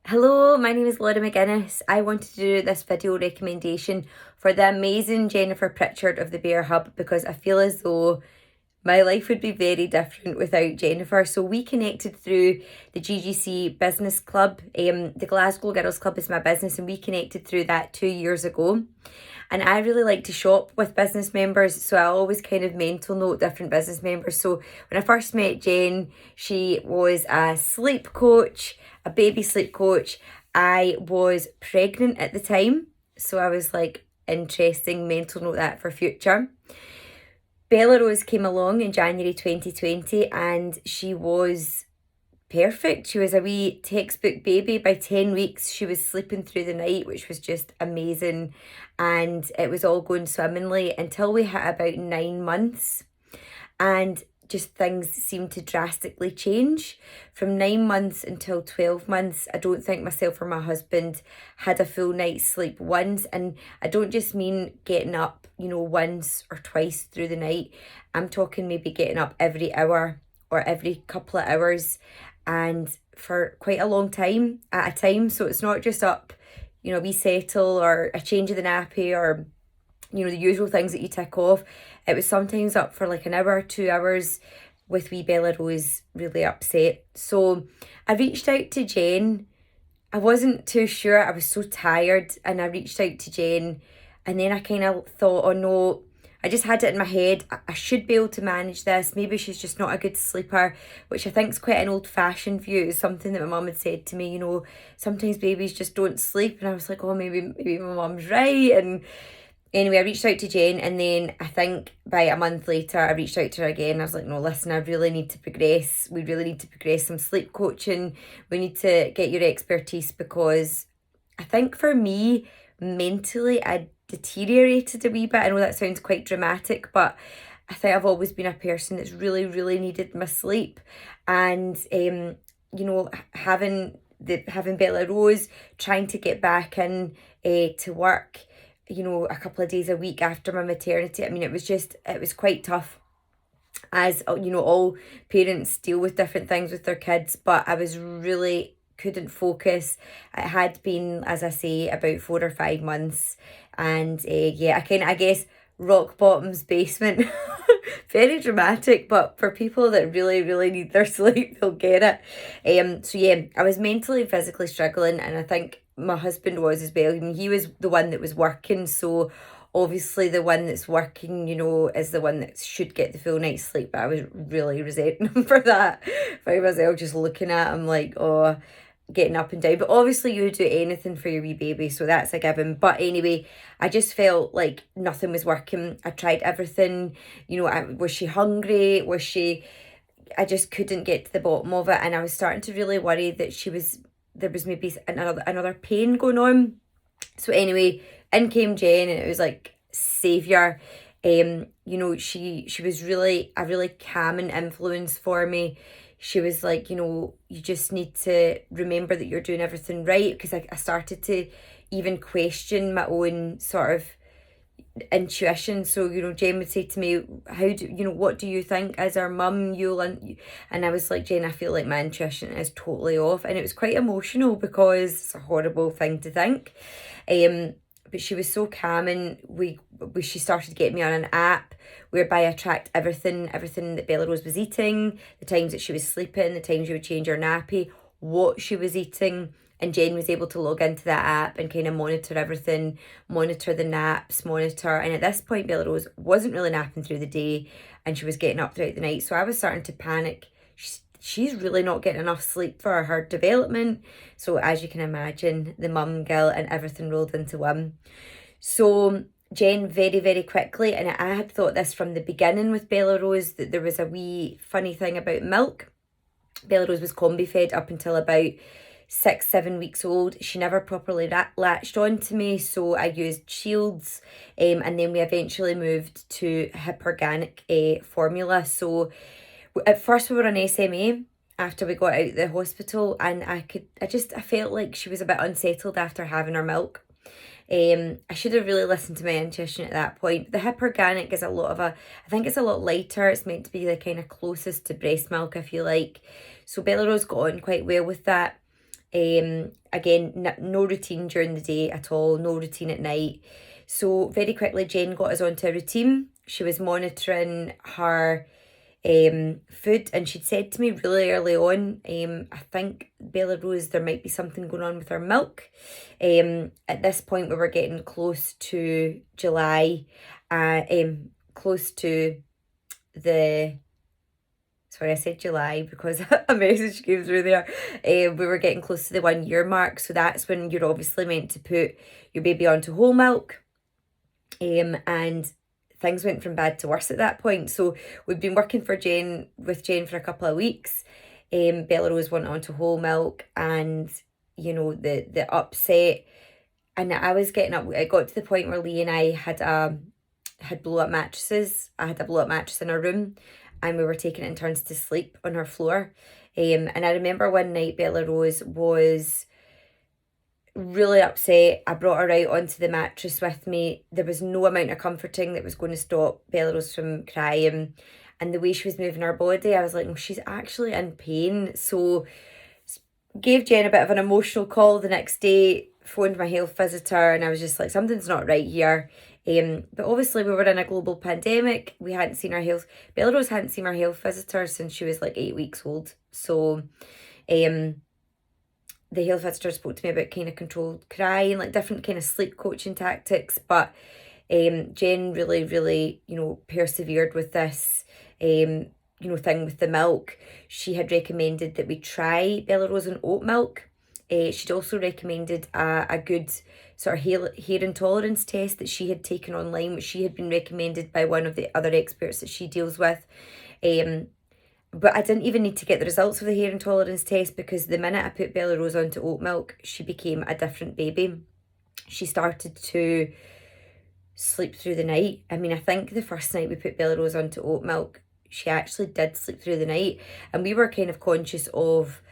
Hello, my name is Laura Maginess. I wanted to do this video recommendation for the amazing Jennifer Pritchard of the Bear Hub because I feel as though my life would be very different without Jennifer. So we connected through the GGC Business Club. The Glasglow Girls Club is my business and we connected through that 2 years ago. And I really like to shop with business members, so I always kind of mental note different business members. So when I first met Jen, she was a sleep coach, a baby sleep coach. I was pregnant at the time, so I was like, interesting, mental note that for future. Bella Rose came along in January 2020 and she was perfect. She was a wee textbook baby. By 10 weeks, she was sleeping through the night, which was just amazing. And it was all going swimmingly until we hit about 9 months. And just things seemed to drastically change. From 9 months until 12 months, I don't think myself or my husband had a full night's sleep once. And I don't just mean getting up, once or twice through the night. I'm talking maybe getting up every hour or every couple of hours, and for quite a long time at a time. So it's not just up, we settle or a change of the nappy or, the usual things that you tick off. It was sometimes up for like an hour, 2 hours with wee Bella Rose really upset. So I reached out to Jen. I wasn't too sure. I was so tired and I reached out to Jen and then I kind of thought, oh no, I just had it in my head, I should be able to manage this. Maybe she's just not a good sleeper, which I think is quite an old-fashioned view. It's something that my mum had said to me, sometimes babies just don't sleep. And I was like, oh, maybe my mum's right. And anyway, I reached out to Jen, and then I think by a month later, I reached out to her again. I was like, no, listen, I really need to progress. We really need to progress some sleep coaching. We need to get your expertise because I think for me, mentally, I deteriorated a wee bit. I know that sounds quite dramatic, but I think I've always been a person that's really, really needed my sleep. And, having Bella Rose, trying to get back in to work, a couple of days a week after my maternity. I mean, it was quite tough, as all parents deal with different things with their kids, but I was really couldn't focus. It had been, as I say, about 4 or 5 months, and I guess rock bottom's basement. Very dramatic, but for people that really, really need their sleep, they'll get it. I was mentally and physically struggling, and I think my husband was as well. I mean, he was the one that was working, so obviously the one that's working, is the one that should get the full night's sleep. But I was really resenting him for that. For myself, just looking at him like, oh, getting up and down. But obviously you would do anything for your wee baby, so that's a given. But anyway, I just felt like nothing was working. I tried everything. Was she hungry? I just couldn't get to the bottom of it, and I was starting to really worry that there was maybe another pain going on. So anyway, in came Jen, and it was like saviour. She was really a really calming influence for me. She was like, you just need to remember that you're doing everything right, because I started to even question my own sort of intuition. So, Jen would say to me, what do you think as our mum, and I was like, Jen, I feel like my intuition is totally off. And it was quite emotional because it's a horrible thing to think. But she was so calming. She started getting me on an app whereby I tracked everything that Bella Rose was eating, the times that she was sleeping, the times she would change her nappy, what she was eating. And Jen was able to log into that app and kind of monitor everything, monitor the naps, And at this point, Bella Rose wasn't really napping through the day and she was getting up throughout the night. So I was starting to panic. She's really not getting enough sleep for her development. So as you can imagine, the mum guilt and everything rolled into one. So Jen very, very quickly, and I had thought this from the beginning with Bella Rose, that there was a wee funny thing about milk. Bella Rose was combi fed up until about 6-7 weeks old. She never properly latched on to me, so I used Shields, and then we eventually moved to hyperganic formula. So at first we were on SMA after we got out of the hospital, and I felt like she was a bit unsettled after having her milk. I should have really listened to my intuition at that point. The hyperganic is I think it's a lot lighter. It's meant to be the kind of closest to breast milk, I feel like. So Bella Rose got on quite well with that. Again, no routine during the day at all, no routine at night. So very quickly, Jen got us onto a routine. She was monitoring her food, and she'd said to me really early on, I think, Bella Rose, there might be something going on with her milk. At this point we were getting close to July, close to the, sorry, I said July because a message came through there. We were getting close to the 1 year mark, so that's when you're obviously meant to put your baby onto whole milk. And things went from bad to worse at that point. So we've been working with Jen for a couple of weeks. Bella Rose went onto whole milk, and you know, the upset, and I was getting up. It got to the point where Lee and I had blow up mattresses. I had a blow up mattress in our room, and we were taking it in turns to sleep on her floor. And I remember one night Bella Rose was really upset. I brought her out onto the mattress with me. There was no amount of comforting that was going to stop Bella Rose from crying. And the way she was moving her body, I was like, oh, she's actually in pain. So gave Jen a bit of an emotional call the next day, phoned my health visitor, and I was just like, something's not right here. But obviously we were in a global pandemic. We hadn't seen our health, Bella Rose hadn't seen our health visitor since she was like 8 weeks old. So the health visitor spoke to me about kind of controlled crying, like different kind of sleep coaching tactics. But Jen really, really, you know, persevered with this, you know, thing with the milk. She had recommended that we try Bella Rose on oat milk. She'd also recommended a good sort of hair intolerance test that she had taken online, which she had been recommended by one of the other experts that she deals with. But I didn't even need to get the results of the hair intolerance test, because the minute I put Bella Rose onto oat milk, she became a different baby. She started to sleep through the night. I mean, I think the first night we put Bella Rose onto oat milk, she actually did sleep through the night. And we were kind of conscious of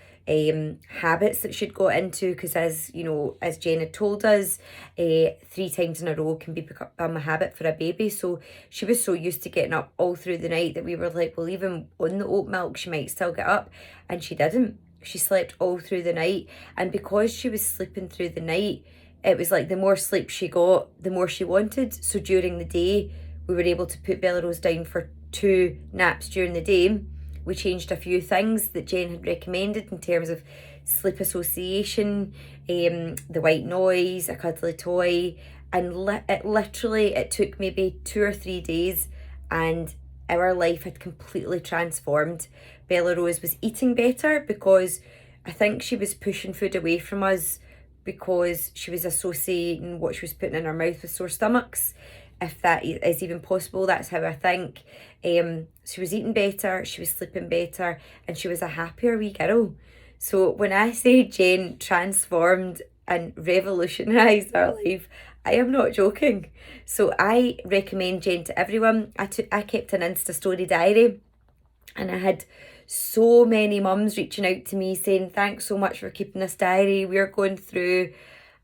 habits that she'd got into, because as you know, as Jen had told us, 3 times in a row can become a habit for a baby. So she was so used to getting up all through the night that we were like, well, even on the oat milk she might still get up, and she didn't. She slept all through the night. And because she was sleeping through the night, it was like the more sleep she got, the more she wanted. So during the day we were able to put Bella Rose down for 2 naps during the day. We changed a few things that Jen had recommended in terms of sleep association, the white noise, a cuddly toy, and it took maybe 2 or 3 days, and our life had completely transformed. Bella Rose was eating better, because I think she was pushing food away from us because she was associating what she was putting in her mouth with sore stomachs. If that is even possible, that's how I think. She was eating better, she was sleeping better, and she was a happier wee girl. So when I say Jen transformed and revolutionised our life, I am not joking. So I recommend Jen to everyone. I kept an Insta story diary, and I had so many mums reaching out to me saying, thanks so much for keeping this diary. We're going through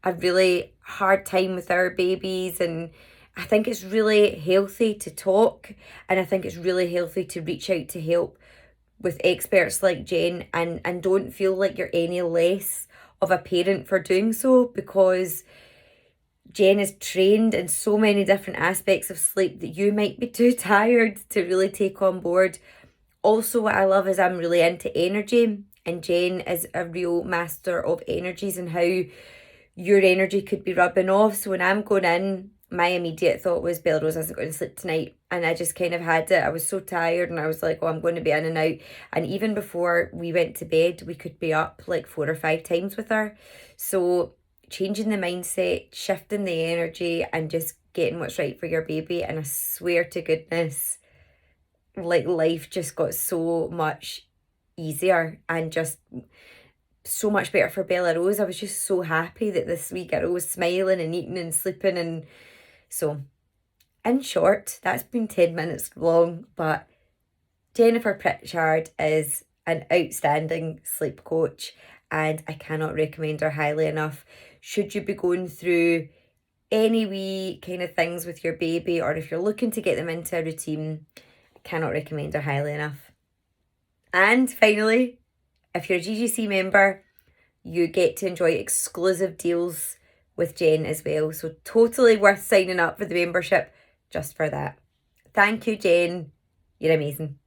a really hard time with our babies, and I think it's really healthy to talk, and I think it's really healthy to reach out to help with experts like Jen, and don't feel like you're any less of a parent for doing so, because Jen is trained in so many different aspects of sleep that you might be too tired to really take on board. Also, what I love is I'm really into energy, and Jen is a real master of energies and how your energy could be rubbing off. So when I'm going in, my immediate thought was, Bella Rose isn't going to sleep tonight. And I just kind of had it. I was so tired, and I was like, oh, I'm going to be in and out. And even before we went to bed, we could be up like 4 or 5 times with her. So changing the mindset, shifting the energy, and just getting what's right for your baby. And I swear to goodness, like, life just got so much easier and just so much better for Bella Rose. I was just so happy that this wee girl was smiling and eating and sleeping. And so, in short, that's been 10 minutes long, but Jennifer Pritchard is an outstanding sleep coach, and I cannot recommend her highly enough. Should you be going through any wee kind of things with your baby, or if you're looking to get them into a routine, I cannot recommend her highly enough. And finally, if you're a GGC member, you get to enjoy exclusive deals with Jen as well. So totally worth signing up for the membership just for that. Thank you, Jen. You're amazing.